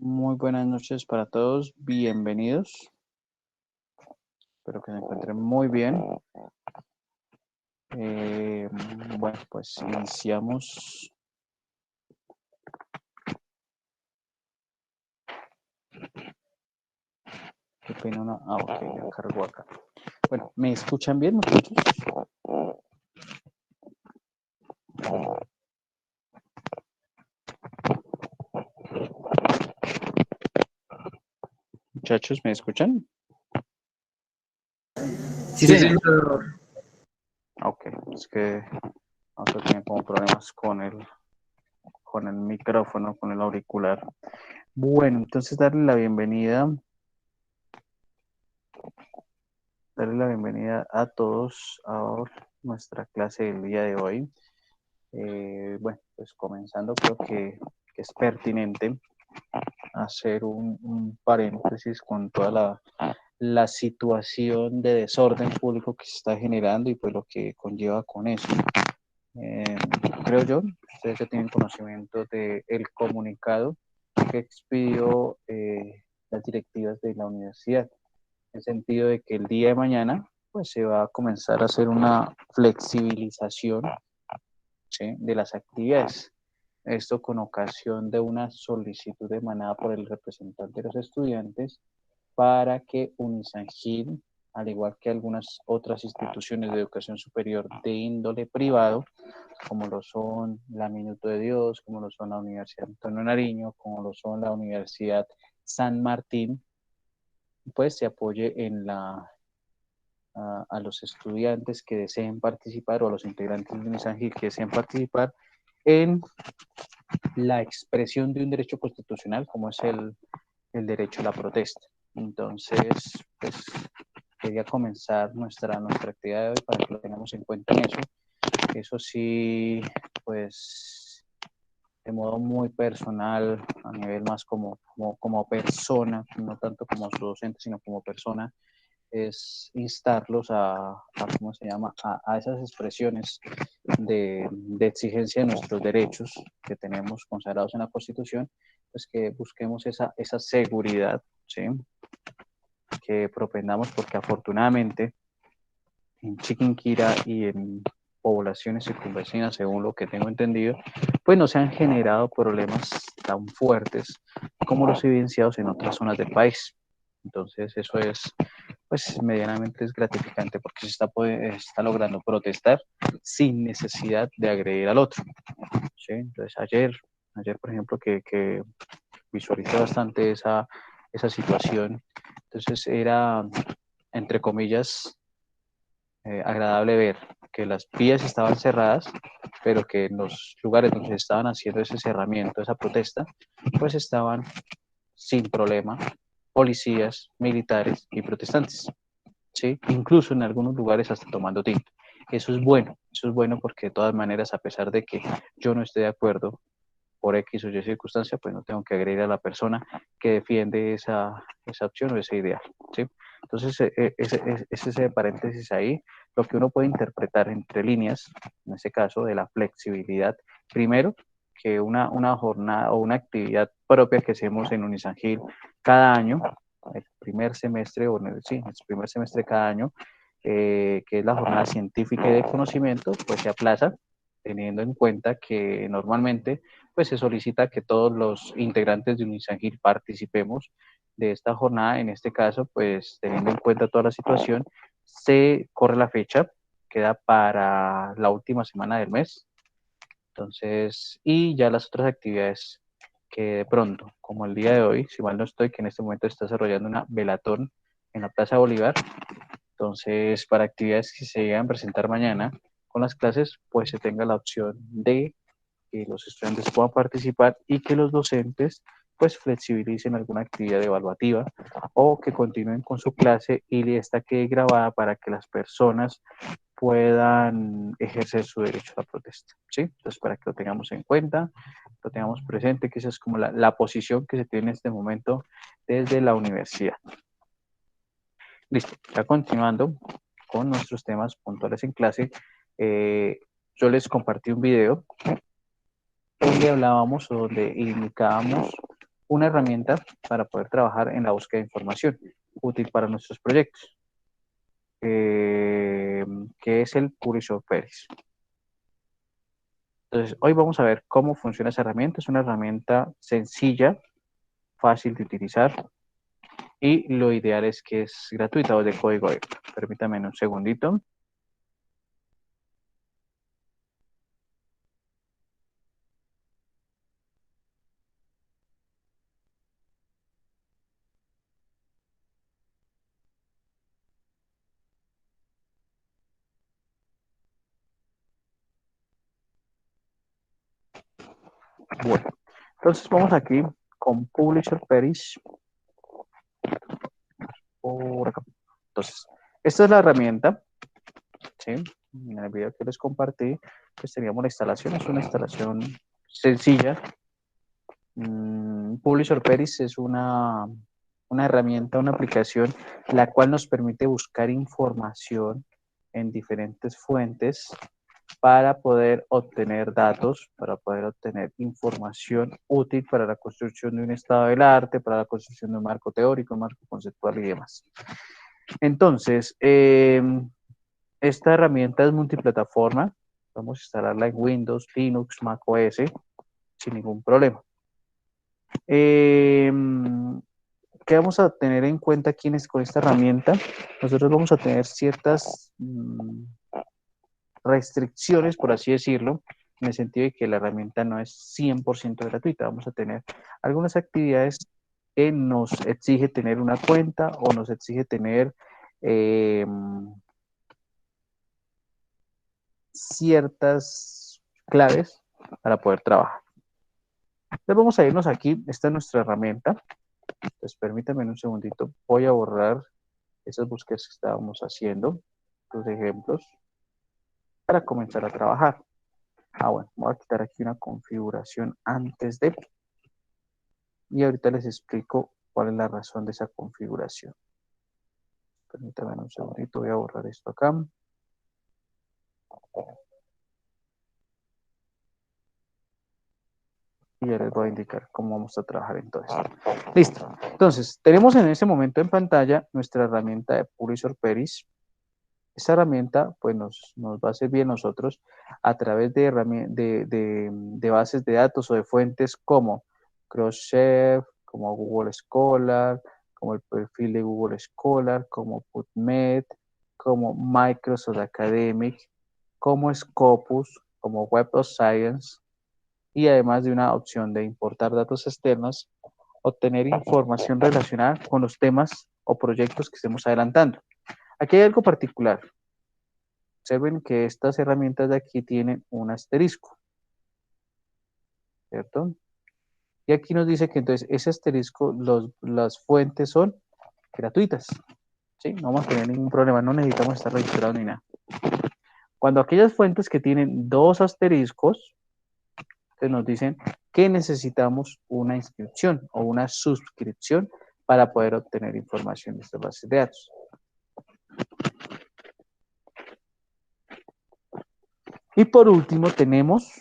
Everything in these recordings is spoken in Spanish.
Muy buenas noches para todos, bienvenidos. Espero que se encuentren muy bien. Bueno, pues iniciamos. Qué pena, no. Ok, ya cargó acá. Bueno, ¿me escuchan bien, muchachos? Muchachos, ¿me escuchan? Sí, señor. Ok, es que vamos a tener como problemas con el micrófono, con el auricular. Bueno, entonces darle la bienvenida a todos a nuestra clase del día de hoy. Bueno, pues comenzando, creo que es pertinente hacer un paréntesis con toda la situación de desorden público que se está generando y pues lo que conlleva con eso. Eh, Creo yo, ustedes ya tienen conocimiento del comunicado que expidió las directivas de la universidad, en el sentido de que el día de mañana pues se va a comenzar a hacer una flexibilización, ¿sí?, de las actividades. Esto con ocasión de una solicitud emanada por el representante de los estudiantes para que Unisangil, al igual que algunas otras instituciones de educación superior de índole privado, como lo son la Minuto de Dios, como lo son la Universidad Antonio Nariño, como lo son la Universidad San Martín, pues se apoye a los estudiantes que deseen participar o a los integrantes de Unisangil que deseen participar en la expresión de un derecho constitucional como es el derecho a la protesta. Entonces, pues quería comenzar nuestra actividad de hoy para que lo tengamos en cuenta en eso. Eso sí, pues de modo muy personal, a nivel más como persona, no tanto como su docente, sino como persona, es instarlos ¿cómo se llama?, a esas expresiones de exigencia de nuestros derechos que tenemos consagrados en la Constitución, pues que busquemos esa seguridad, ¿sí?, que propendamos, porque afortunadamente en Chiquinquirá y en poblaciones circunvecinas, según lo que tengo entendido, pues no se han generado problemas tan fuertes como los evidenciados en otras zonas del país. Entonces eso es, pues medianamente es gratificante porque está logrando protestar sin necesidad de agredir al otro, ¿sí? Entonces ayer por ejemplo, que visualicé bastante esa situación, entonces era, entre comillas, agradable ver que las vías estaban cerradas, pero que en los lugares donde se estaban haciendo ese cerramiento, esa protesta, pues estaban sin problema policías, militares y protestantes, ¿sí? Incluso en algunos lugares hasta tomando tinto. Eso es bueno porque de todas maneras, a pesar de que yo no esté de acuerdo por X o Y circunstancia, pues no tengo que agredir a la persona que defiende esa opción o ese ideal, ¿sí? Entonces, ese paréntesis ahí, lo que uno puede interpretar entre líneas, en ese caso, de la flexibilidad, primero, que una jornada o una actividad propia que hacemos en Unisangil cada año, el primer semestre, sí, el primer semestre de cada año, que es la jornada científica y de conocimiento, pues se aplaza, teniendo en cuenta que normalmente pues se solicita que todos los integrantes de Unisangil participemos de esta jornada. En este caso, pues teniendo en cuenta toda la situación, se corre la fecha, queda para la última semana del mes. Entonces, y ya las otras actividades que de pronto, como el día de hoy, si mal no estoy, que en este momento está desarrollando una velatón en la Plaza Bolívar. Entonces, para actividades que se llegan a presentar mañana con las clases, pues se tenga la opción de que los estudiantes puedan participar y que los docentes pues flexibilicen alguna actividad evaluativa o que continúen con su clase y esta quede grabada para que las personas puedan ejercer su derecho a la protesta, ¿sí? Entonces, para que lo tengamos en cuenta, lo tengamos presente, que esa es como la posición que se tiene en este momento desde la universidad. Listo, ya continuando con nuestros temas puntuales en clase, yo les compartí un video donde hablábamos o donde indicábamos una herramienta para poder trabajar en la búsqueda de información útil para nuestros proyectos, que es el Publisher Paris. Entonces, hoy vamos a ver cómo funciona esa herramienta. Es una herramienta sencilla, fácil de utilizar, y lo ideal es que es gratuita o de código abierto. Permítame un segundito. Bueno, entonces vamos aquí con Publisher Paris. Por acá. Entonces, esta es la herramienta, ¿sí? En el video que les compartí, pues teníamos la instalación, es una instalación sencilla. Publisher Paris es una herramienta, una aplicación, la cual nos permite buscar información en diferentes fuentes para poder obtener datos, para poder obtener información útil para la construcción de un estado del arte, para la construcción de un marco teórico, un marco conceptual y demás. Entonces, esta herramienta es multiplataforma. Vamos a instalarla en Windows, Linux, Mac OS sin ningún problema. ¿Qué vamos a tener en cuenta aquí con esta herramienta? Nosotros vamos a tener ciertas restricciones, por así decirlo, en el sentido de que la herramienta no es 100% gratuita. Vamos a tener algunas actividades que nos exige tener una cuenta o nos exige tener ciertas claves para poder trabajar. Entonces vamos a irnos aquí, esta es nuestra herramienta. Entonces permítanme un segundito, voy a borrar esas búsquedas que estábamos haciendo, los ejemplos, para comenzar a trabajar. Bueno, voy a quitar aquí una configuración antes de, y ahorita les explico cuál es la razón de esa configuración. Permítanme un segundito, voy a borrar esto acá. Y ya les voy a indicar cómo vamos a trabajar entonces. Listo. Entonces, tenemos en este momento en pantalla nuestra herramienta de Publisher Paris. Esta herramienta pues nos va a servir a nosotros a través de bases de datos o de fuentes como Cross-Chef, como Google Scholar, como el perfil de Google Scholar, como PubMed, como Microsoft Academic, como Scopus, como Web of Science, y además de una opción de importar datos externos, obtener información relacionada con los temas o proyectos que estemos adelantando. Aquí hay algo particular. Observen que estas herramientas de aquí tienen un asterisco, ¿cierto? Y aquí nos dice que entonces ese asterisco, las fuentes son gratuitas, ¿sí? No vamos a tener ningún problema, no necesitamos estar registrados ni nada. Cuando aquellas fuentes que tienen dos asteriscos, nos dicen que necesitamos una inscripción o una suscripción para poder obtener información de estas bases de datos. Y por último tenemos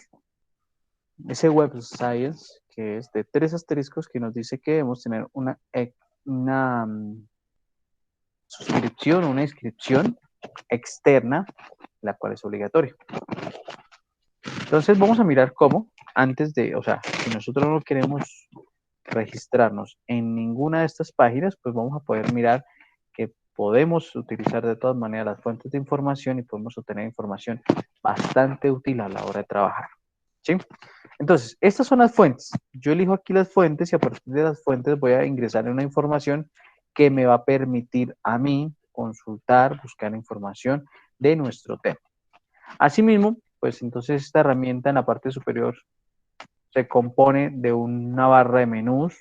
ese Web of Science, que es de 3 asteriscos, que nos dice que debemos tener una suscripción o una inscripción externa, la cual es obligatoria. Entonces vamos a mirar cómo, antes de, o sea, si nosotros no queremos registrarnos en ninguna de estas páginas, pues vamos a poder mirar que podemos utilizar de todas maneras las fuentes de información y podemos obtener información bastante útil a la hora de trabajar, ¿sí? Entonces, estas son las fuentes. Yo elijo aquí las fuentes y a partir de las fuentes voy a ingresar una información que me va a permitir a mí consultar, buscar información de nuestro tema. Asimismo, pues entonces esta herramienta en la parte superior se compone de una barra de menús,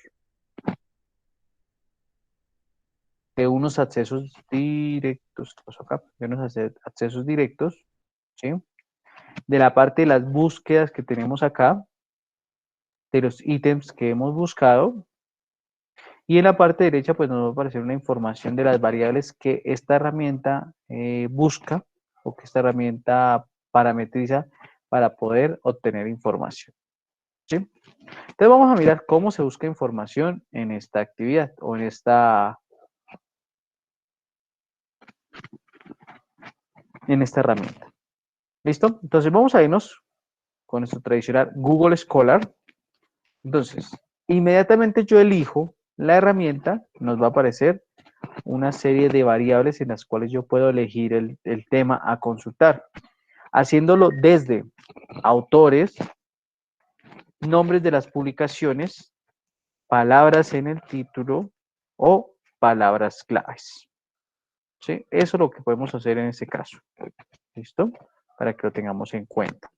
de unos accesos directos, de unos accesos directos, ¿sí? De la parte de las búsquedas que tenemos acá, de los ítems que hemos buscado, y en la parte derecha pues nos va a aparecer una información de las variables que esta herramienta busca o que esta herramienta parametriza para poder obtener información, ¿sí? Entonces vamos a mirar cómo se busca información en esta actividad o en esta herramienta. ¿Listo? Entonces vamos a irnos con nuestro tradicional Google Scholar. Entonces, inmediatamente yo elijo la herramienta, nos va a aparecer una serie de variables en las cuales yo puedo elegir el tema a consultar, haciéndolo desde autores, nombres de las publicaciones, palabras en el título o palabras claves. ¿Sí? Eso es lo que podemos hacer en este caso. ¿Listo? Para que lo tengamos en cuenta.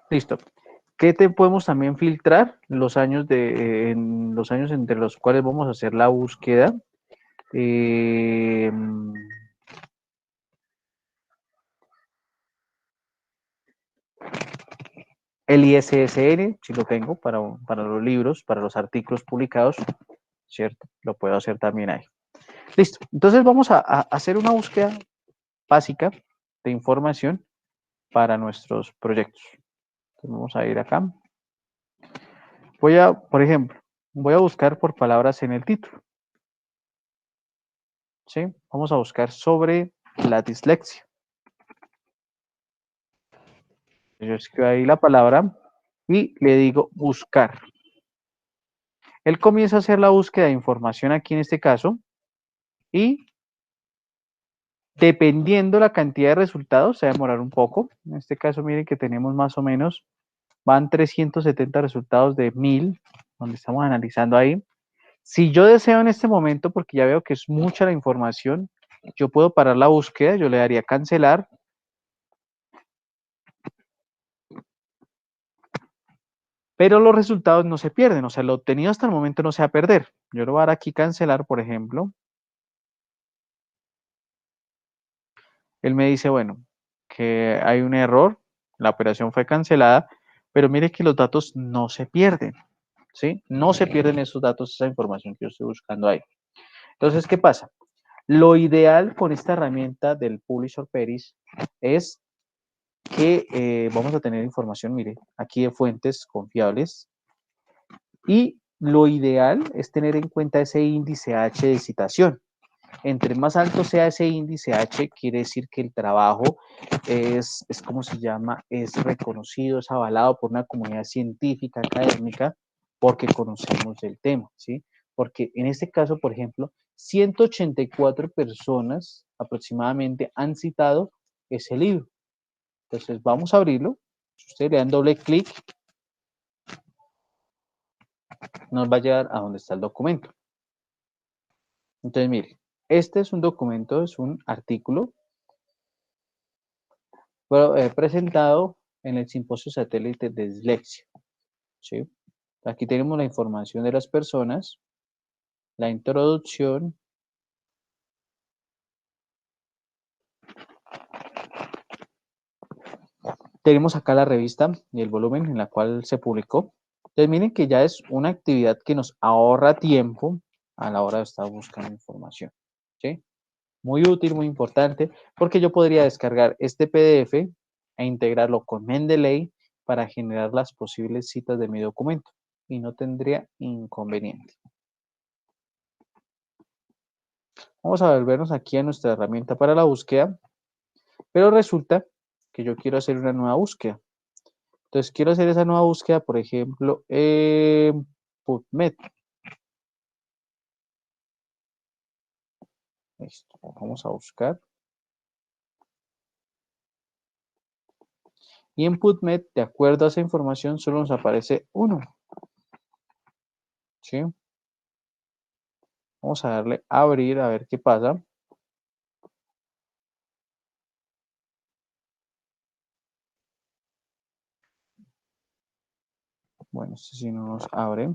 Listo. ¿Qué te podemos también filtrar? Los años en los años entre los cuales vamos a hacer la búsqueda. El ISSN, si lo tengo, para los libros, para los artículos publicados, ¿cierto? Lo puedo hacer también ahí. Listo. Entonces vamos a hacer una búsqueda básica de información para nuestros proyectos. Entonces vamos a ir acá. Por ejemplo, voy a buscar por palabras en el título. ¿Sí? Vamos a buscar sobre la dislexia. Yo escribo ahí la palabra y le digo buscar. Él comienza a hacer la búsqueda de información aquí en este caso y dependiendo la cantidad de resultados, se va a demorar un poco. En este caso, miren que tenemos más o menos, van 370 resultados de 1000, donde estamos analizando ahí. Si yo deseo en este momento, porque ya veo que es mucha la información, yo puedo parar la búsqueda, yo le daría cancelar. Pero los resultados no se pierden, o sea, lo obtenido hasta el momento no se va a perder. Yo lo voy a dar aquí cancelar, por ejemplo. Él me dice, bueno, que hay un error, la operación fue cancelada, pero mire que los datos no se pierden, ¿sí? No se pierden esos datos, esa información que yo estoy buscando ahí. Entonces, ¿qué pasa? Lo ideal con esta herramienta del Publisher Peris es que vamos a tener información, mire, aquí de fuentes confiables, y lo ideal es tener en cuenta ese índice H de citación. Entre más alto sea ese índice H, quiere decir que el trabajo es como se llama, es reconocido, es avalado por una comunidad científica, académica, porque conocemos el tema, ¿sí? Porque en este caso, por ejemplo, 184 personas aproximadamente han citado ese libro. Entonces, vamos a abrirlo. Si ustedes le dan doble clic, nos va a llevar a donde está el documento. Entonces, mire, este es un documento, es un artículo presentado en el Simposio Satélite de Dislexia. ¿Sí? Aquí tenemos la información de las personas, la introducción, tenemos acá la revista y el volumen en la cual se publicó. Entonces miren que ya es una actividad que nos ahorra tiempo a la hora de estar buscando información. ¿Sí? Muy útil, muy importante, porque yo podría descargar este PDF e integrarlo con Mendeley para generar las posibles citas de mi documento y no tendría inconveniente. Vamos a volvernos aquí a nuestra herramienta para la búsqueda, pero resulta que yo quiero hacer una nueva búsqueda. Entonces quiero hacer esa nueva búsqueda, por ejemplo, en PubMed. Listo, vamos a buscar. Y en PubMed, de acuerdo a esa información, solo nos aparece uno. ¿Sí? Vamos a darle a abrir a ver qué pasa. Bueno, este sí no nos abre.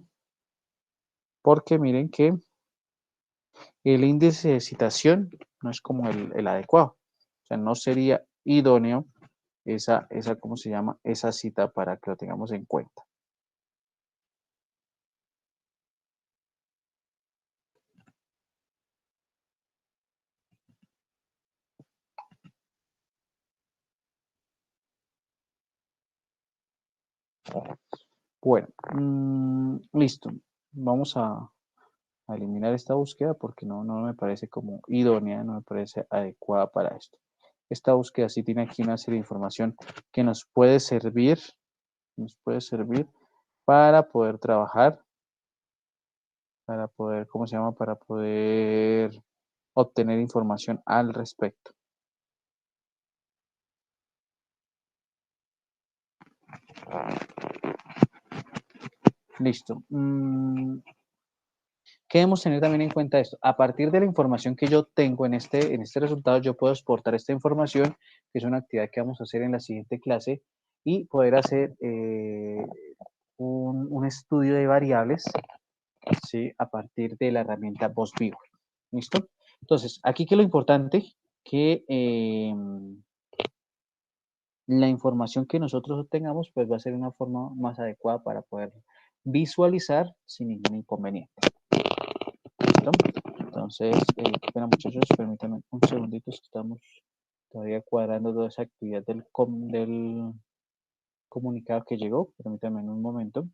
Porque miren que el índice de citación no es como el adecuado. O sea, no sería idóneo ¿cómo se llama? Esa cita para que lo tengamos en cuenta. Bueno, listo. Vamos a eliminar esta búsqueda porque no me parece como idónea, no me parece adecuada para esto. Esta búsqueda sí tiene aquí una serie de información que nos puede servir para poder trabajar, para poder, ¿cómo se llama? Para poder obtener información al respecto. Listo. ¿Qué debemos tener también en cuenta esto? A partir de la información que yo tengo en este resultado, yo puedo exportar esta información, que es una actividad que vamos a hacer en la siguiente clase, y poder hacer un estudio de variables, ¿sí? A partir de la herramienta BossViewer. ¿Listo? Entonces, aquí que lo importante, que la información que nosotros obtengamos, pues va a ser una forma más adecuada para poder visualizar sin ningún inconveniente. ¿Listo? Entonces, qué pena muchachos, permítanme un segundito, estamos todavía cuadrando toda esa actividad del comunicado que llegó. Permítanme en un momento.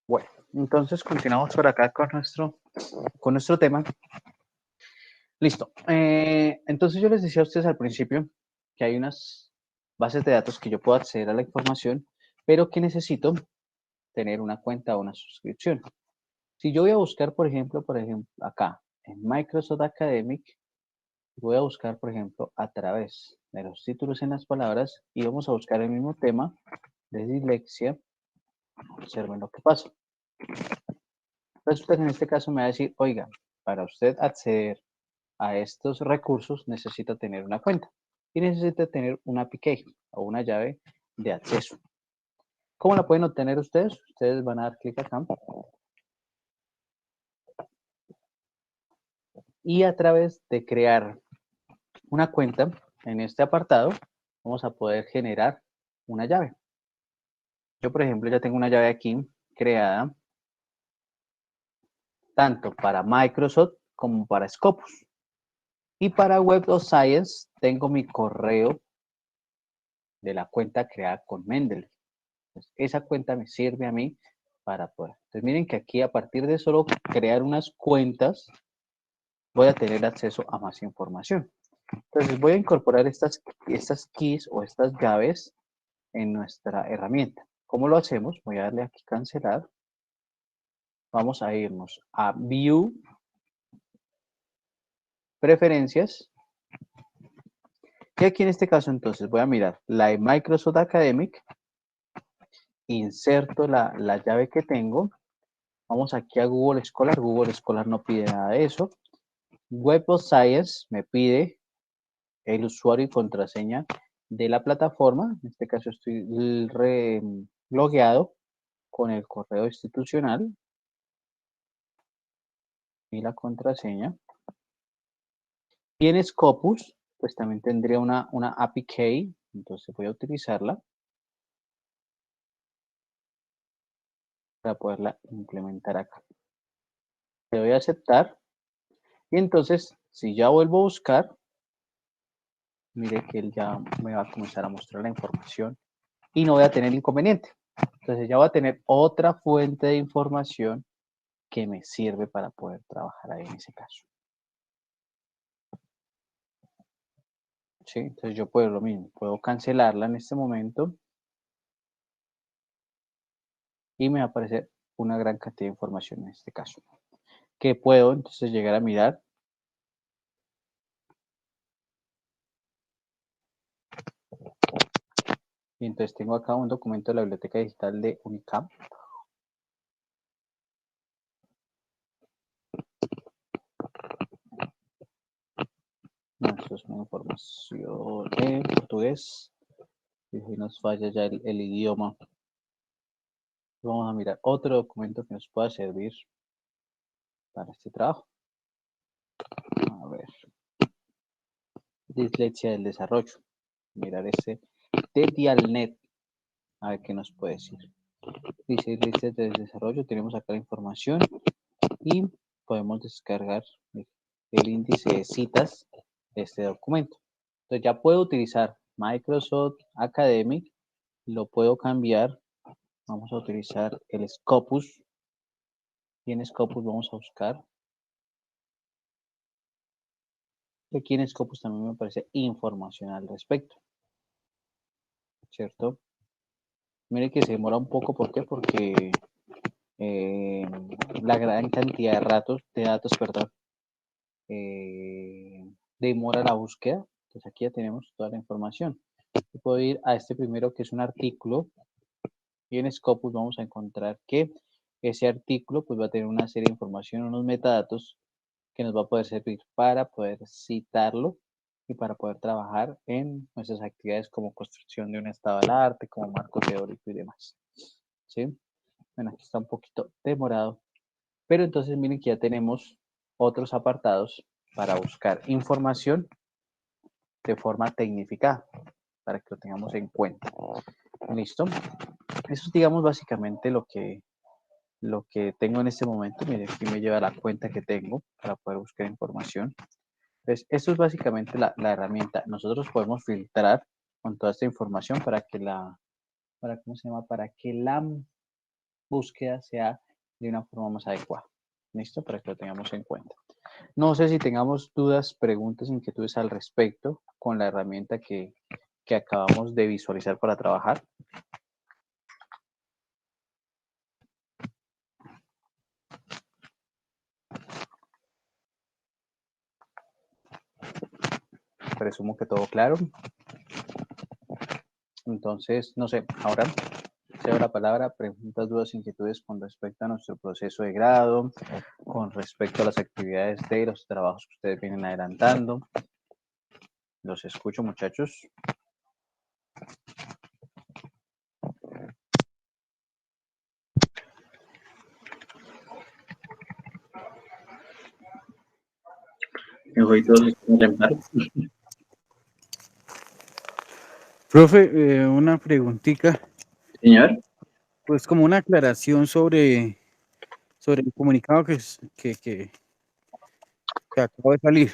Bueno, entonces continuamos por acá con nuestro tema. Listo. Entonces yo les decía a ustedes al principio que hay unas bases de datos que yo puedo acceder a la información, pero que necesito tener una cuenta o una suscripción. Si yo voy a buscar, por ejemplo, acá en Microsoft Academic, voy a buscar, por ejemplo, a través de los títulos en las palabras y vamos a buscar el mismo tema de dislexia. Observen lo que pasa. Resulta que en este caso me va a decir, oiga, para usted acceder a estos recursos necesita tener una cuenta y necesita tener una API key o una llave de acceso. ¿Cómo la pueden obtener ustedes? Ustedes van a dar clic acá y a través de crear una cuenta en este apartado vamos a poder generar una llave. Yo, por ejemplo, ya tengo una llave aquí creada tanto para Microsoft como para Scopus. Y para Web of Science tengo mi correo de la cuenta creada con Mendeley. Entonces, esa cuenta me sirve a mí para poder. Entonces, miren que aquí a partir de solo crear unas cuentas, voy a tener acceso a más información. Entonces, voy a incorporar estas keys o estas llaves en nuestra herramienta. ¿Cómo lo hacemos? Voy a darle aquí cancelar. Vamos a irnos a View, Preferencias. Y aquí en este caso, entonces, voy a mirar la de Microsoft Academic. Inserto la llave que tengo. Vamos aquí a Google Scholar. Google Scholar no pide nada de eso. Web of Science me pide el usuario y contraseña de la plataforma. En este caso estoy logueado con el correo institucional y la contraseña. Y en Scopus, pues también tendría una API key, entonces voy a utilizarla. para poderla implementar acá. Le doy a aceptar y entonces si ya vuelvo a buscar, mire que él ya me va a comenzar a mostrar la información y no voy a tener inconveniente. Entonces ya voy a tener otra fuente de información que me sirve para poder trabajar ahí en ese caso. ¿Sí? Entonces yo puedo lo mismo, puedo cancelarla en este momento y me va a aparecer una gran cantidad de información en este caso, que puedo entonces llegar a mirar. Y entonces tengo acá un documento de la biblioteca digital de Unicamp. No, esto es una información en portugués. Y si nos falla ya el idioma. Vamos a mirar otro documento que nos pueda servir para este trabajo. A ver. Dislexia del desarrollo. Mirar ese de Dialnet. A ver qué nos puede decir. Dice dislexia del desarrollo. Tenemos acá la información y podemos descargar el índice de citas de este documento. Entonces ya puedo utilizar Microsoft Academic. Lo puedo cambiar. Vamos a utilizar el Scopus. Y en Scopus vamos a buscar. Aquí en Scopus también me aparece información al respecto. ¿Cierto? Mire que se demora un poco. ¿Por qué? Porque la gran cantidad de datos, perdón, demora la búsqueda. Entonces aquí ya tenemos toda la información. Yo puedo ir a este primero que es un artículo. Y en Scopus vamos a encontrar que ese artículo pues va a tener una serie de información, unos metadatos que nos va a poder servir para poder citarlo y para poder trabajar en nuestras actividades como construcción de un estado del arte, como marco teórico y demás. ¿Sí? Bueno, aquí está un poquito demorado, pero entonces miren que ya tenemos otros apartados para buscar información de forma tecnificada, para que lo tengamos en cuenta. ¿Listo? Eso es, digamos, básicamente lo que tengo en este momento. Mire, aquí me lleva la cuenta que tengo para poder buscar información. Entonces, esto es básicamente la herramienta. Nosotros podemos filtrar con toda esta información para que para que la búsqueda sea de una forma más adecuada. ¿Listo? Para que lo tengamos en cuenta. No sé si tengamos dudas, preguntas, inquietudes al respecto con la herramienta que acabamos de visualizar para trabajar. Presumo que todo claro. Entonces, no sé, ahora cedo la palabra, preguntas, dudas, inquietudes con respecto a nuestro proceso de grado, con respecto a las actividades de los trabajos que ustedes vienen adelantando. Los escucho, muchachos. Hoy todos estamos en paro. Profe, una preguntita, Señor. pues como una aclaración sobre el comunicado que acaba de salir.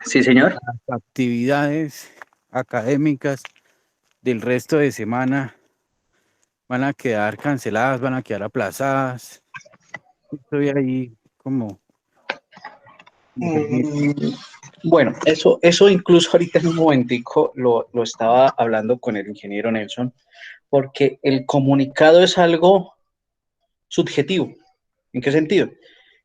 Sí, señor. Las actividades académicas del resto de semana van a quedar canceladas, van a quedar aplazadas. Estoy ahí como perdido. Bueno, eso incluso ahorita en un momentico lo estaba hablando con el ingeniero Nelson, porque el comunicado es algo subjetivo. ¿En qué sentido?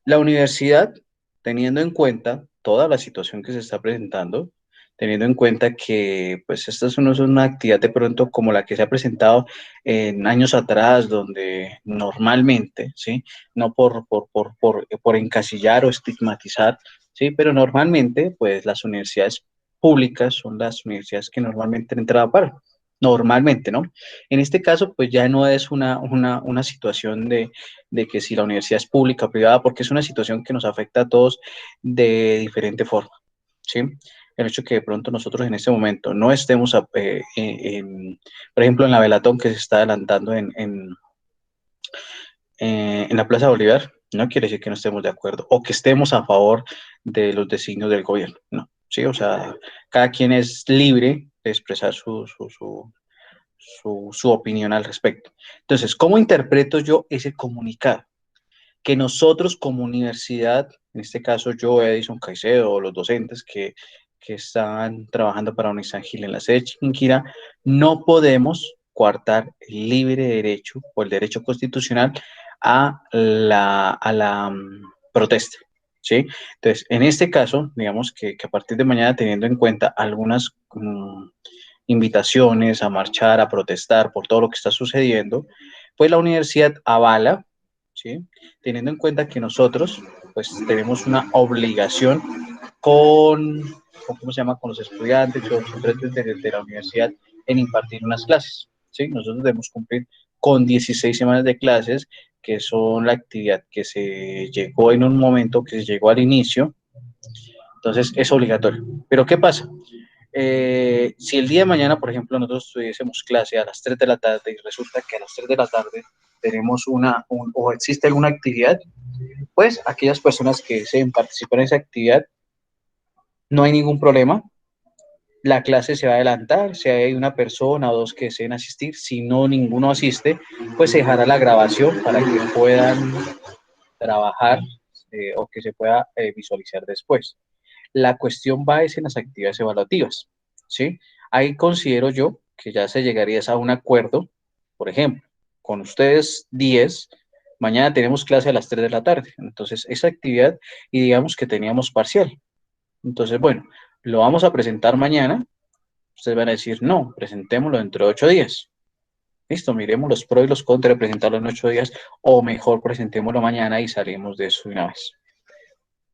La universidad, teniendo en cuenta toda la situación que se está presentando, teniendo en cuenta que pues esta no es una actividad de pronto como la que se ha presentado en años atrás, donde normalmente, ¿sí? No por encasillar o estigmatizar, ¿sí? Pero normalmente, pues las universidades públicas son las universidades que normalmente han entrado a paro. Normalmente, ¿no? En este caso, pues ya no es una situación de que si la universidad es pública o privada, porque es una situación que nos afecta a todos de diferente forma, ¿sí? El hecho que de pronto nosotros en este momento no estemos, por ejemplo, en la Velatón que se está adelantando en la Plaza Bolívar, no quiere decir que no estemos de acuerdo o que estemos a favor de los designios del gobierno, no, sí, o sea, cada quien es libre de expresar su opinión al respecto. Entonces, ¿cómo interpreto yo ese comunicado? Que nosotros como universidad, en este caso yo, Edison Caicedo, o los docentes que están trabajando para Unisán Gil en la sede de Chiquinquirá, no podemos coartar el libre derecho o el derecho constitucional a la protesta, ¿sí? Entonces, en este caso, digamos que a partir de mañana, teniendo en cuenta algunas invitaciones a marchar, a protestar por todo lo que está sucediendo, pues la universidad avala, ¿sí? Teniendo en cuenta que nosotros pues tenemos una obligación ¿cómo se llama? Con los estudiantes o los estudiantes de la universidad en impartir unas clases, ¿sí? Nosotros debemos cumplir con 16 semanas de clases, que son la actividad que se llegó en un momento, que se llegó al inicio, entonces es obligatorio. Pero ¿qué pasa? Si el día de mañana, por ejemplo, nosotros tuviésemos clase a las 3 de la tarde y resulta que a las 3 de la tarde tenemos o existe alguna actividad, pues aquellas personas que deseen participar en esa actividad, no hay ningún problema. La clase se va a adelantar, si hay una persona o dos que deseen asistir, si no ninguno asiste, pues se dejará la grabación para que puedan trabajar o que se pueda visualizar después. La cuestión va es en las actividades evaluativas, ¿sí? Ahí considero yo que ya se llegaría a un acuerdo, por ejemplo, con ustedes 10, mañana tenemos clase a las 3 de la tarde, entonces esa actividad y digamos que teníamos parcial. Entonces, bueno, lo vamos a presentar mañana, ustedes van a decir, no, presentémoslo dentro de 8 días. Listo, miremos los pros y los contras de presentarlo en 8 días, o mejor presentémoslo mañana y salimos de eso de una vez.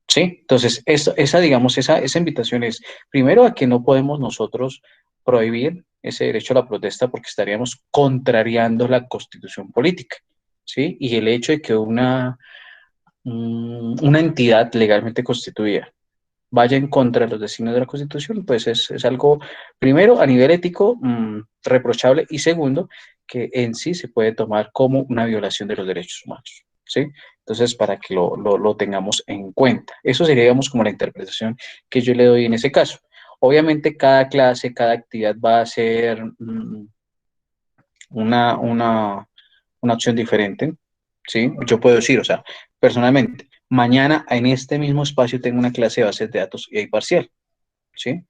¿Sí? Entonces, digamos, esa invitación es, primero, a que no podemos nosotros prohibir ese derecho a la protesta porque estaríamos contrariando la constitución política, ¿sí? Y el hecho de que una entidad legalmente constituida vaya en contra de los designios de la Constitución, pues es algo, primero, a nivel ético, reprochable, y segundo, que en sí se puede tomar como una violación de los derechos humanos, ¿sí? Entonces, para que lo tengamos en cuenta. Eso sería, digamos, como la interpretación que yo le doy en ese caso. Obviamente, cada clase, cada actividad va a ser una, una, una opción diferente, ¿sí? Yo puedo decir, o sea, personalmente, mañana en este mismo espacio tengo una clase de bases de datos y hay parcial, ¿sí?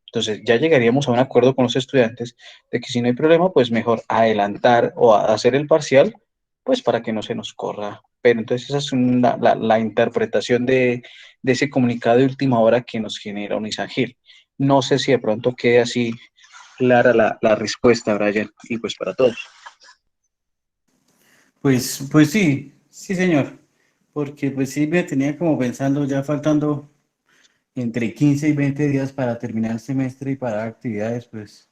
Entonces ya llegaríamos a un acuerdo con los estudiantes de que si no hay problema, pues mejor adelantar o hacer el parcial, pues para que no se nos corra. Pero entonces esa es la interpretación de ese comunicado de última hora que nos genera Unisangil. No sé si de pronto quede así clara la respuesta, Brian, y pues para todos. Pues sí, sí, señor. Porque pues sí me tenía como pensando ya faltando entre 15 y 20 días para terminar el semestre y para actividades, pues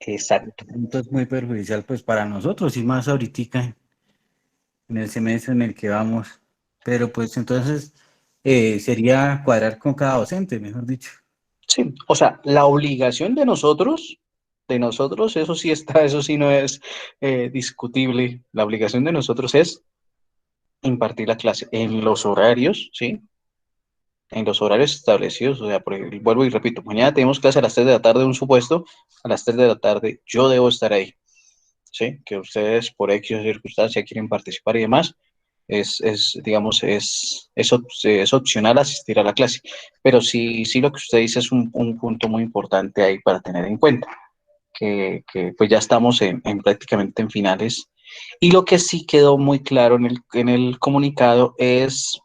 Exacto. entonces es muy perjudicial pues para nosotros y más ahorita en el semestre en el que vamos. Pero pues entonces sería cuadrar con cada docente, mejor dicho. Sí, o sea, la obligación de nosotros, eso sí está, eso sí no es discutible. La obligación de nosotros es impartir la clase en los horarios, ¿sí? En los horarios establecidos, o sea, vuelvo y repito, mañana tenemos clase a las 3 de la tarde, un supuesto, a las 3 de la tarde yo debo estar ahí, ¿sí? Que ustedes por X o circunstancia quieren participar y demás, digamos, es opcional asistir a la clase, pero sí, sí lo que usted dice es un punto muy importante ahí para tener en cuenta, que pues ya estamos prácticamente en finales. Y lo que sí quedó muy claro en el comunicado es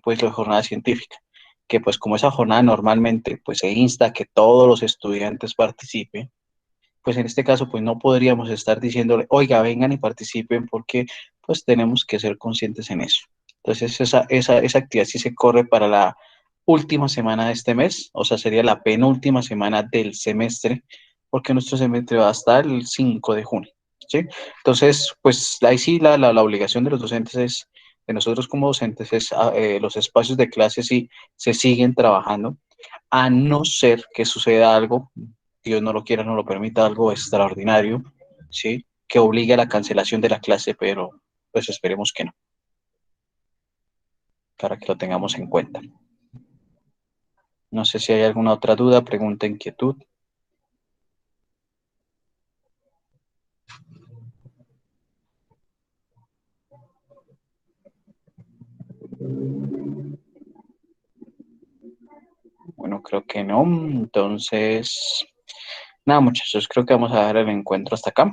pues la jornada científica, que pues como esa jornada normalmente pues se insta a que todos los estudiantes participen, pues en este caso pues no podríamos estar diciéndole, oiga, vengan y participen porque pues tenemos que ser conscientes en eso. Entonces esa actividad sí se corre para la última semana de este mes, o sea, sería la penúltima semana del semestre, porque nuestro semestre va hasta el 5 de junio, ¿sí? Entonces, pues ahí sí la obligación de los docentes de nosotros como docentes es los espacios de clase sí se siguen trabajando, a no ser que suceda algo, Dios no lo quiera, no lo permita, algo extraordinario, ¿sí? Que obligue a la cancelación de la clase, pero pues esperemos que no, para que lo tengamos en cuenta. No sé si hay alguna otra duda, pregunta, inquietud. Bueno, creo que no. Entonces, nada, muchachos, creo que vamos a dar el encuentro hasta acá.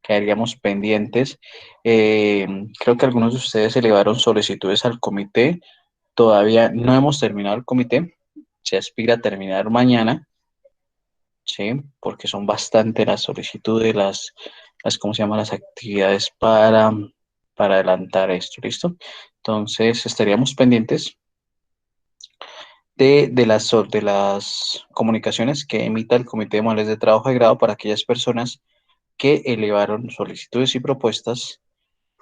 Quedaríamos pendientes. Creo que algunos de ustedes elevaron solicitudes al comité. Todavía no hemos terminado el comité. Se aspira a terminar mañana, ¿sí? Porque son bastante las solicitudes, ¿cómo se llaman? Las actividades para adelantar esto, ¿listo? Entonces, estaríamos pendientes de las comunicaciones que emita el Comité de Modales de Trabajo de Grado para aquellas personas que elevaron solicitudes y propuestas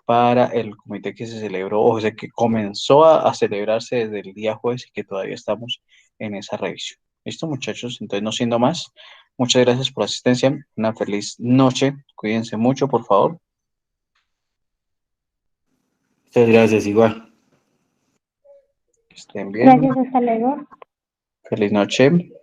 para el comité que se celebró, o sea, que comenzó a celebrarse desde el día jueves y que todavía estamos en esa revisión. ¿Listo, muchachos? Entonces, no siendo más, muchas gracias por la asistencia. Una feliz noche. Cuídense mucho, por favor. Muchas gracias, igual. Que estén bien. Gracias, hasta luego. Feliz noche.